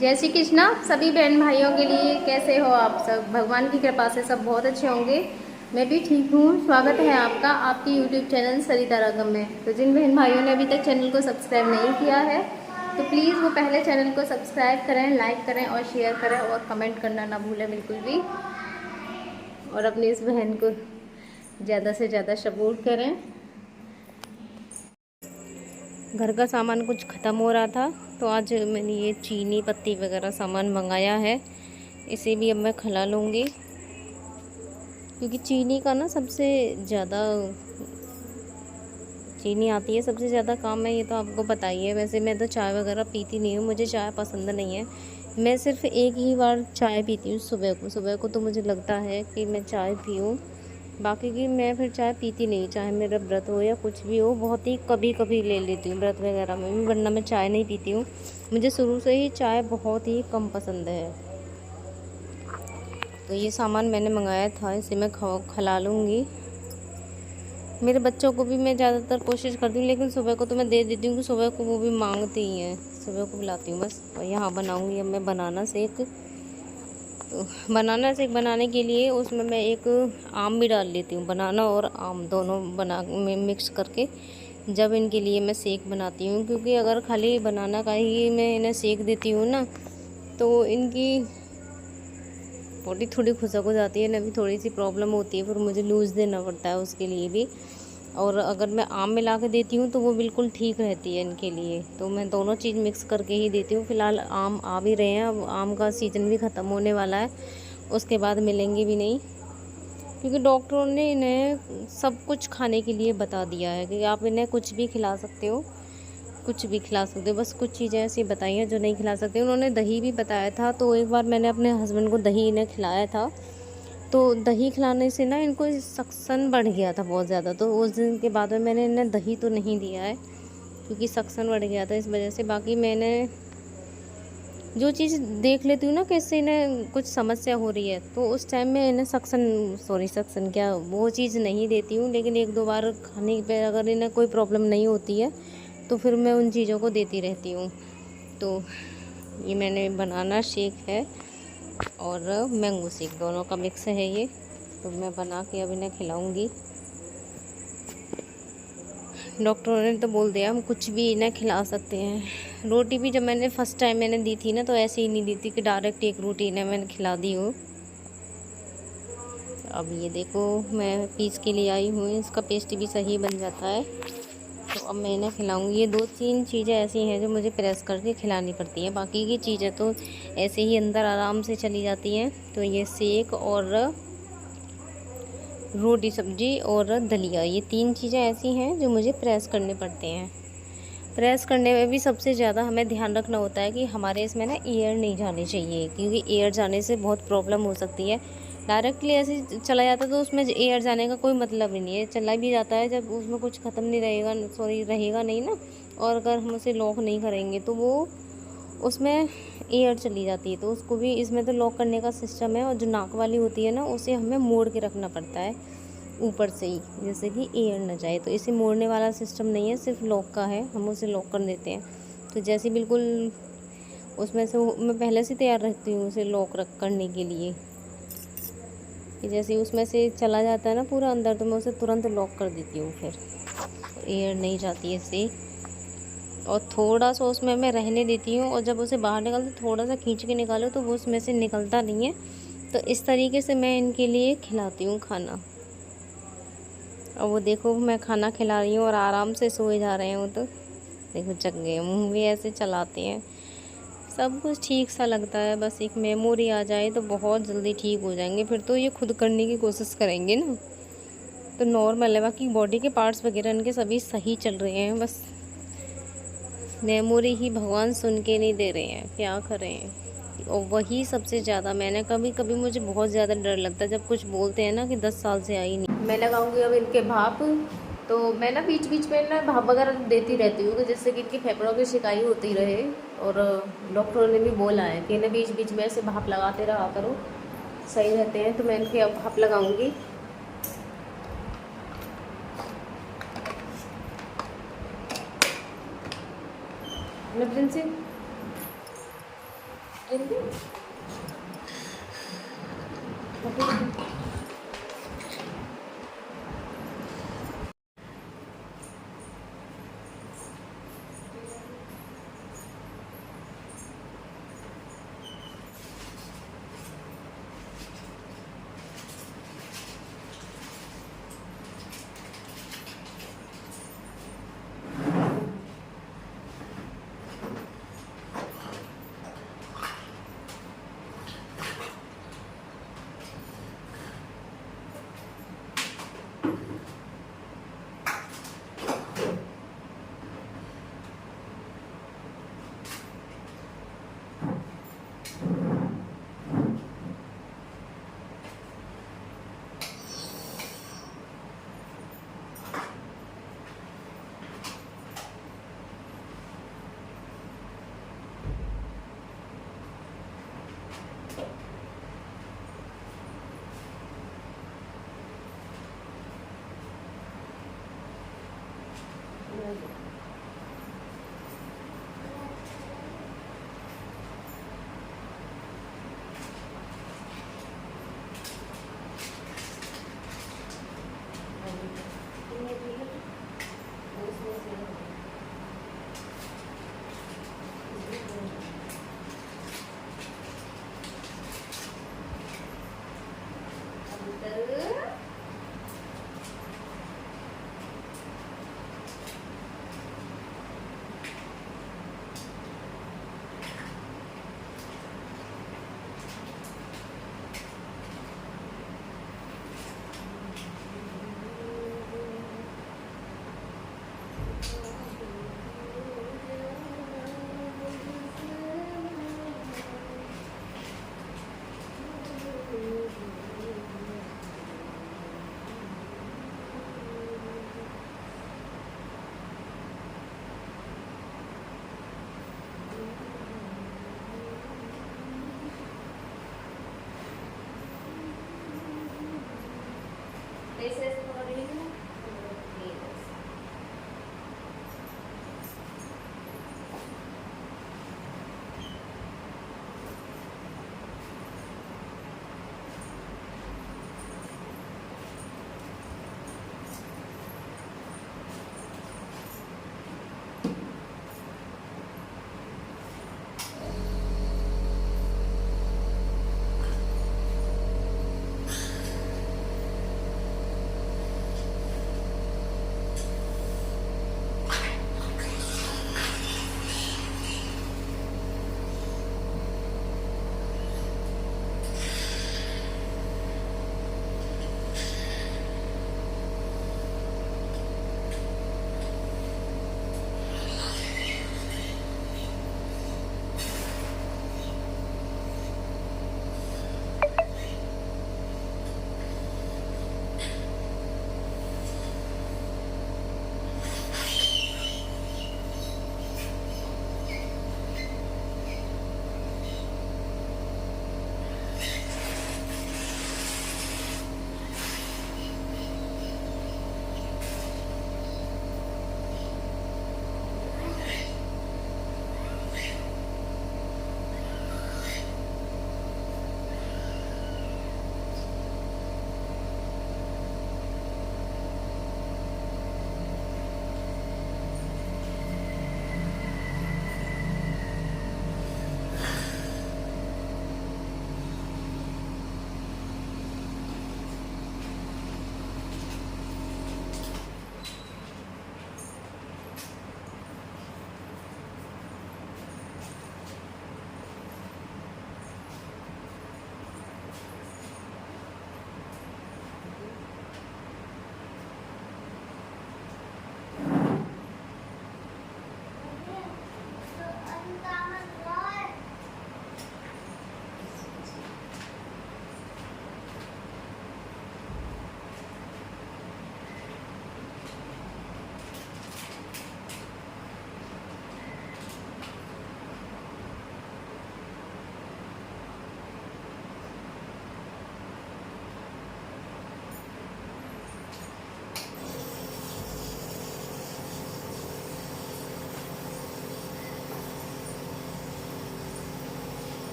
जय श्री कृष्णा सभी बहन भाइयों के लिए। कैसे हो आप सब? भगवान की कृपा से सब बहुत अच्छे होंगे। मैं भी ठीक हूँ। स्वागत है आपका आपकी यूट्यूब चैनल सरिता रागम में। तो जिन बहन भाइयों ने अभी तक चैनल को सब्सक्राइब नहीं किया है तो प्लीज़ वो पहले चैनल को सब्सक्राइब करें, लाइक करें और शेयर करें और कमेंट करना ना भूलें बिल्कुल भी। और अपनी इस बहन को ज़्यादा से ज़्यादा सपोर्ट करें। घर का सामान कुछ ख़त्म हो रहा था तो आज मैंने ये चीनी पत्ती वगैरह सामान मंगाया है। इसे भी अब मैं खिला लूँगी क्योंकि चीनी का ना सबसे ज़्यादा चीनी आती है, सबसे ज़्यादा काम है, ये तो आपको पता ही है। वैसे मैं तो चाय वगैरह पीती नहीं हूँ, मुझे चाय पसंद नहीं है। मैं सिर्फ एक ही बार चाय पीती हूँ सुबह को तो मुझे लगता है कि मैं चाय पीऊँ। बाकी की मैं फिर चाय पीती नहीं, चाहे मेरा व्रत हो या कुछ भी हो। बहुत ही कभी कभी ले लेती हूँ व्रत वगैरह में भी, वरना मैं चाय नहीं पीती हूँ। मुझे शुरू से ही चाय बहुत ही कम पसंद है। तो ये सामान मैंने मंगाया था, इसे मैं खिला लूँगी। मेरे बच्चों को भी मैं ज़्यादातर कोशिश करती हूँ, लेकिन सुबह को तो मैं दे देती हूँ कि सुबह को वो भी मांगते ही हैं, सुबह को बुलाती हूँ बस। और यहाँ बनाऊँगी अब मैं बनाना शेक। तो बनाना शेक बनाने के लिए उसमें मैं एक आम भी डाल लेती हूँ, बनाना और आम दोनों बना में मिक्स करके जब इनके लिए मैं शेक बनाती हूँ। क्योंकि अगर खाली बनाना का ही मैं इन्हें शेक देती हूँ ना तो इनकी बॉडी थोड़ी खुशक हो जाती है ना, भी थोड़ी सी प्रॉब्लम होती है, फिर मुझे लूज़ देना पड़ता है उसके लिए भी। और अगर मैं आम मिला के देती हूँ तो वो बिल्कुल ठीक रहती है इनके लिए। तो मैं दोनों चीज़ मिक्स करके ही देती हूँ। फ़िलहाल आम आ भी रहे हैं, अब आम का सीज़न भी ख़त्म होने वाला है, उसके बाद मिलेंगे भी नहीं। क्योंकि डॉक्टरों ने इन्हें सब कुछ खाने के लिए बता दिया है कि आप इन्हें कुछ भी खिला सकते हो, कुछ भी खिला सकते हो। बस कुछ चीज़ें ऐसी बताई हैं जो नहीं खिला सकते। उन्होंने दही भी बताया था, तो एक बार मैंने अपने हस्बैंड को दही इन्हें खिलाया था, तो दही खिलाने से ना इनको सक्सन बढ़ गया था बहुत ज़्यादा। तो उस दिन के बाद में मैंने इन्हें दही तो नहीं दिया है क्योंकि सक्सन बढ़ गया था इस वजह से। बाकी मैंने जो चीज़ देख लेती हूँ ना कि इससे इन्हें कुछ समस्या हो रही है तो उस टाइम में इन्हें सक्सन क्या वो चीज़ नहीं देती हूँ। लेकिन एक दो बार खाने पे अगर इन्हें कोई प्रॉब्लम नहीं होती है तो फिर मैं उन चीज़ों को देती रहती हूँ। तो ये मैंने बनाना शेक है और मैंगो शेक दोनों का मिक्स है ये। तो मैं बना के अब इन्हें खिलाऊंगी। डॉक्टरों ने तो बोल दिया हम कुछ भी इन्हें खिला सकते हैं। रोटी भी जब मैंने फ़र्स्ट टाइम मैंने दी थी ना तो ऐसे ही नहीं दी थी कि डायरेक्ट एक रोटी इन्हें मैंने खिला दी हो। अब ये देखो मैं पीस के लिए आई हूँ, इसका पेस्ट भी सही बन जाता है। तो अब मैं इन्हें खिलाऊंगी। ये दो तीन चीज़ें ऐसी हैं जो मुझे प्रेस करके खिलानी पड़ती हैं, बाकी की चीज़ें तो ऐसे ही अंदर आराम से चली जाती हैं। तो ये शेक और रोटी सब्जी और दलिया, ये तीन चीज़ें ऐसी हैं जो मुझे प्रेस करने पड़ते हैं। प्रेस करने में भी सबसे ज़्यादा हमें ध्यान रखना होता है कि हमारे इसमें ना एयर नहीं जानी चाहिए, क्योंकि एयर जाने से बहुत प्रॉब्लम हो सकती है। डायरेक्टली ऐसे चला जाता है तो उसमें एयर जाने का कोई मतलब ही नहीं है। चला भी जाता है जब उसमें कुछ ख़त्म नहीं रहेगा, रहेगा नहीं ना, और अगर हम उसे लॉक नहीं करेंगे तो वो उसमें एयर चली जाती है। तो उसको भी इसमें तो लॉक करने का सिस्टम है, और जो नाक वाली होती है ना उसे हमें मोड़ के रखना पड़ता है ऊपर से ही, जैसे कि एयर न जाए। तो इसे मोड़ने वाला सिस्टम नहीं है, सिर्फ लॉक का है, हम उसे लॉक कर देते हैं। तो जैसे बिल्कुल उसमें से मैं पहले से तैयार रहती हूँ उसे लॉक रख करने के लिए, कि जैसे उसमें से चला जाता है ना पूरा अंदर तो मैं उसे तुरंत लॉक कर देती हूँ, फिर तो एयर नहीं जाती है इससे। और थोड़ा सा उसमें मैं रहने देती हूँ, और जब उसे बाहर निकालती थोड़ा सा खींच के निकालो तो वो उसमें से निकलता नहीं है। तो इस तरीके से मैं इनके लिए खिलाती हूँ खाना। और वो देखो मैं खाना खिला रही हूँ और आराम से सोए जा रहे हैं वो, तो देखो जग गए, मुँह भी ऐसे चलाते हैं। सब कुछ ठीक सा लगता है, बस एक मेमोरी आ जाए तो बहुत जल्दी ठीक हो जाएंगे। फिर तो ये खुद करने की कोशिश करेंगे ना, तो नॉर्मल है। बाकी बॉडी के पार्ट्स वगैरह इनके सभी सही चल रहे हैं, बस मेमोरी ही भगवान सुन के नहीं दे रहे हैं, क्या करें। और वही सबसे ज़्यादा मैंने कभी कभी मुझे बहुत ज़्यादा डर लगता है जब कुछ बोलते हैं ना कि 10 साल से आई नहीं। मैं लगाऊंगी अब इनके भाप। तो मैं ना बीच बीच में ना भाप वगैरह देती रहती हूँ जिससे कि इनके फेफड़ों की शिकायत होती रहे। और डॉक्टरों ने भी बोला है कि इन्हें बीच बीच में ऐसे भाप लगाते रहा करो, सही रहते हैं। तो मैं इनके अब भाप लगाऊंगी। प्रिंसी जल्दी